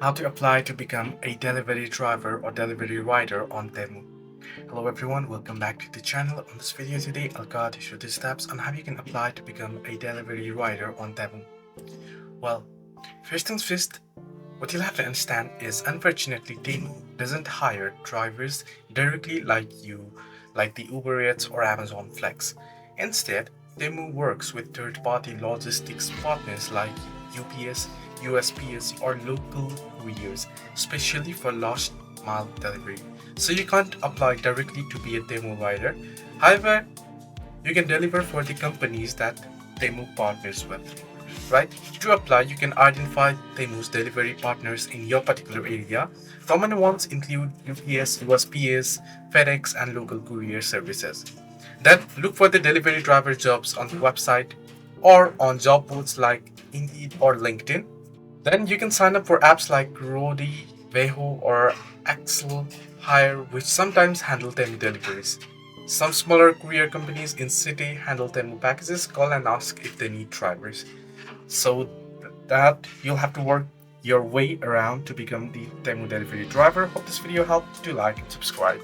How to apply to become a delivery driver or delivery rider on Temu. Hello everyone, welcome back to the channel. On this video today, I'll guide you through the steps on how you can apply to become a delivery rider on Temu. Well, first things first, what you'll have to understand is unfortunately Temu doesn't hire drivers directly like the Uber Eats or Amazon Flex. Instead, Temu works with third-party logistics partners like UPS, USPS or local couriers, especially for last mile delivery. So you can't apply directly to be a Temu rider. However, you can deliver for the companies that Temu partners with. Right? To apply, you can identify Temu's delivery partners in your particular area. Common ones include UPS, USPS, FedEx, and local courier services. Then look for the delivery driver jobs on the website or on job boards like Indeed or LinkedIn. Then you can sign up for apps like Roadie, Veho, or AxleHire, which sometimes handle Temu deliveries. Some smaller courier companies in city handle Temu packages. Call and ask if they need drivers. So that you'll have to work your way around to become the Temu delivery driver. Hope this video helped. Do like and subscribe.